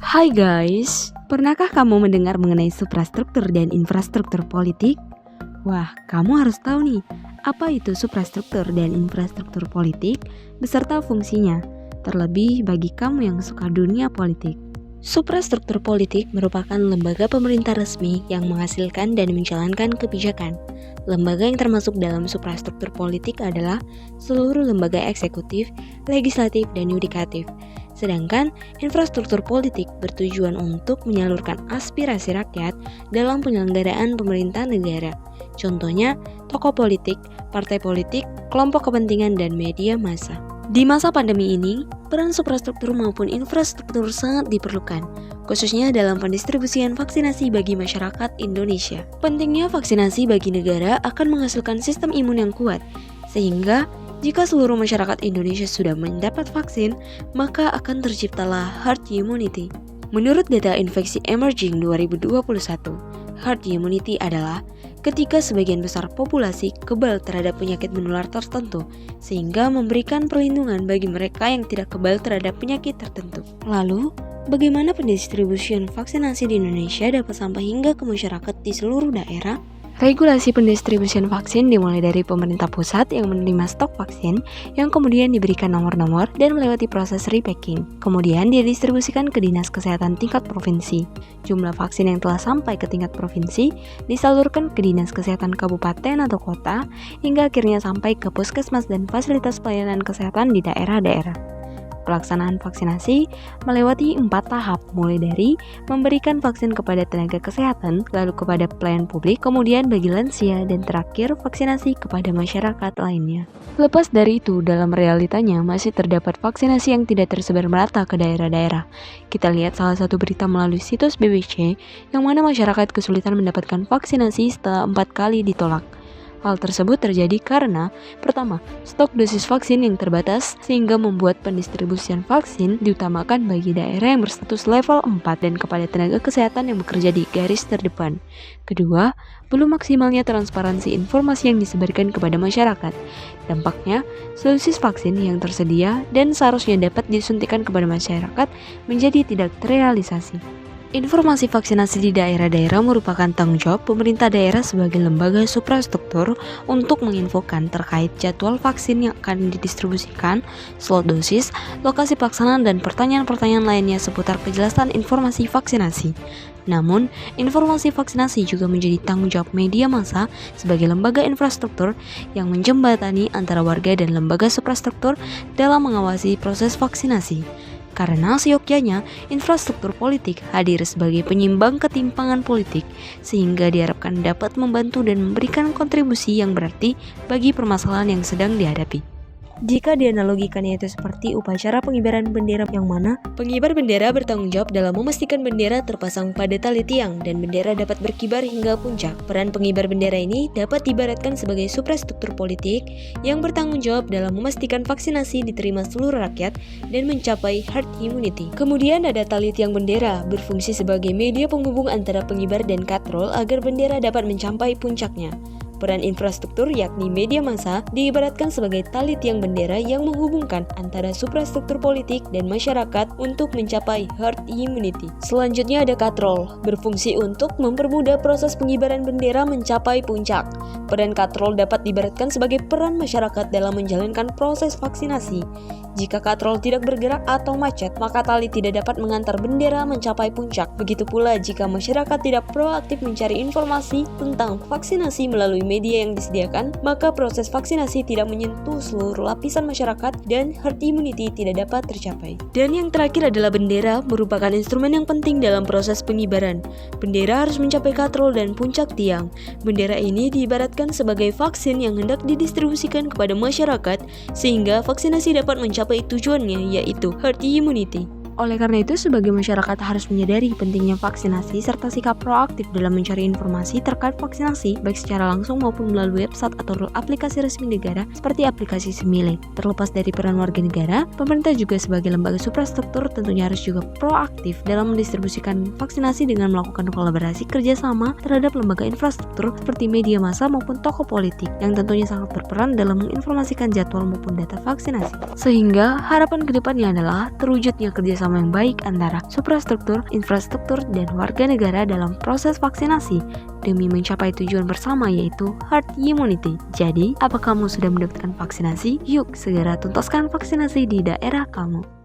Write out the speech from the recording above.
Hai guys, pernahkah kamu mendengar mengenai suprastruktur dan infrastruktur politik? Wah, kamu harus tahu nih, apa itu suprastruktur dan infrastruktur politik beserta fungsinya, terlebih bagi kamu yang suka dunia politik. Suprastruktur politik merupakan lembaga pemerintah resmi yang menghasilkan dan menjalankan kebijakan. Lembaga yang termasuk dalam suprastruktur politik adalah seluruh lembaga eksekutif, legislatif, dan yudikatif. Sedangkan infrastruktur politik bertujuan untuk menyalurkan aspirasi rakyat dalam penyelenggaraan pemerintahan negara. Contohnya, tokoh politik, partai politik, kelompok kepentingan, dan media massa. Di masa pandemi ini, peran suprastruktur maupun infrastruktur sangat diperlukan, khususnya dalam pendistribusian vaksinasi bagi masyarakat Indonesia. Pentingnya vaksinasi bagi negara akan menghasilkan sistem imun yang kuat, sehingga jika seluruh masyarakat Indonesia sudah mendapat vaksin, maka akan terciptalah herd immunity. Menurut data infeksi emerging 2021, herd immunity adalah ketika sebagian besar populasi kebal terhadap penyakit menular tertentu, sehingga memberikan perlindungan bagi mereka yang tidak kebal terhadap penyakit tertentu. Lalu, bagaimana pendistribusian vaksinasi di Indonesia dapat sampai hingga ke masyarakat di seluruh daerah? Regulasi pendistribusian vaksin dimulai dari pemerintah pusat yang menerima stok vaksin yang kemudian diberikan nomor-nomor dan melewati proses repacking. Kemudian didistribusikan ke Dinas Kesehatan tingkat provinsi. Jumlah vaksin yang telah sampai ke tingkat provinsi disalurkan ke Dinas Kesehatan kabupaten atau kota hingga akhirnya sampai ke puskesmas dan fasilitas pelayanan kesehatan di daerah-daerah. Pelaksanaan vaksinasi melewati 4 tahap, mulai dari memberikan vaksin kepada tenaga kesehatan, lalu kepada pelayan publik, kemudian bagi lansia, dan terakhir vaksinasi kepada masyarakat lainnya. Lepas dari itu, dalam realitanya masih terdapat vaksinasi yang tidak tersebar merata ke daerah-daerah. Kita lihat salah satu berita melalui situs BBC, yang mana masyarakat kesulitan mendapatkan vaksinasi setelah 4 kali ditolak. Hal tersebut terjadi karena, pertama, stok dosis vaksin yang terbatas sehingga membuat pendistribusian vaksin diutamakan bagi daerah yang berstatus level 4 dan kepada tenaga kesehatan yang bekerja di garis terdepan. Kedua, belum maksimalnya transparansi informasi yang disebarkan kepada masyarakat. Dampaknya, dosis vaksin yang tersedia dan seharusnya dapat disuntikan kepada masyarakat menjadi tidak terrealisasi. Informasi vaksinasi di daerah-daerah merupakan tanggung jawab pemerintah daerah sebagai lembaga suprastruktur untuk menginfokan terkait jadwal vaksin yang akan didistribusikan, slot dosis, lokasi pelaksanaan, dan pertanyaan-pertanyaan lainnya seputar kejelasan informasi vaksinasi. Namun, informasi vaksinasi juga menjadi tanggung jawab media massa sebagai lembaga infrastruktur yang menjembatani antara warga dan lembaga suprastruktur dalam mengawasi proses vaksinasi. Karena seyogyanya, infrastruktur politik hadir sebagai penyimbang ketimpangan politik, sehingga diharapkan dapat membantu dan memberikan kontribusi yang berarti bagi permasalahan yang sedang dihadapi. Jika dianalogikannya itu seperti upacara pengibaran bendera yang mana pengibar bendera bertanggung jawab dalam memastikan bendera terpasang pada tali tiang dan bendera dapat berkibar hingga puncak. Peran pengibar bendera ini dapat diibaratkan sebagai suprastruktur politik yang bertanggung jawab dalam memastikan vaksinasi diterima seluruh rakyat dan mencapai herd immunity. Kemudian ada tali tiang bendera, berfungsi sebagai media penghubung antara pengibar dan katrol agar bendera dapat mencapai puncaknya. Peran infrastruktur yakni media massa diibaratkan sebagai tali tiang bendera yang menghubungkan antara suprastruktur politik dan masyarakat untuk mencapai herd immunity. Selanjutnya ada katrol, berfungsi untuk mempermudah proses pengibaran bendera mencapai puncak. Peran katrol dapat diibaratkan sebagai peran masyarakat dalam menjalankan proses vaksinasi. Jika katrol tidak bergerak atau macet, maka tali tidak dapat mengantar bendera mencapai puncak. Begitu pula jika masyarakat tidak proaktif mencari informasi tentang vaksinasi melalui media yang disediakan, maka proses vaksinasi tidak menyentuh seluruh lapisan masyarakat dan herd immunity tidak dapat tercapai. Dan yang terakhir adalah bendera, merupakan instrumen yang penting dalam proses pengibaran. Bendera harus mencapai katrol dan puncak tiang. Bendera ini diibaratkan sebagai vaksin yang hendak didistribusikan kepada masyarakat sehingga vaksinasi dapat mencapai tujuannya, yaitu herd immunity. Oleh karena itu, sebagai masyarakat harus menyadari pentingnya vaksinasi serta sikap proaktif dalam mencari informasi terkait vaksinasi, baik secara langsung maupun melalui website atau aplikasi resmi negara seperti aplikasi Simile. Terlepas dari peran warga negara, pemerintah juga sebagai lembaga suprastruktur tentunya harus juga proaktif dalam mendistribusikan vaksinasi dengan melakukan kolaborasi kerjasama terhadap lembaga infrastruktur seperti media massa maupun tokoh politik yang tentunya sangat berperan dalam menginformasikan jadwal maupun data vaksinasi. Sehingga harapan kedepannya adalah terwujudnya kerjasama kerjasama yang baik antara suprastruktur, infrastruktur, dan warga negara dalam proses vaksinasi demi mencapai tujuan bersama yaitu herd immunity. Jadi, apa kamu sudah mendapatkan vaksinasi? Yuk segera tuntaskan vaksinasi di daerah kamu.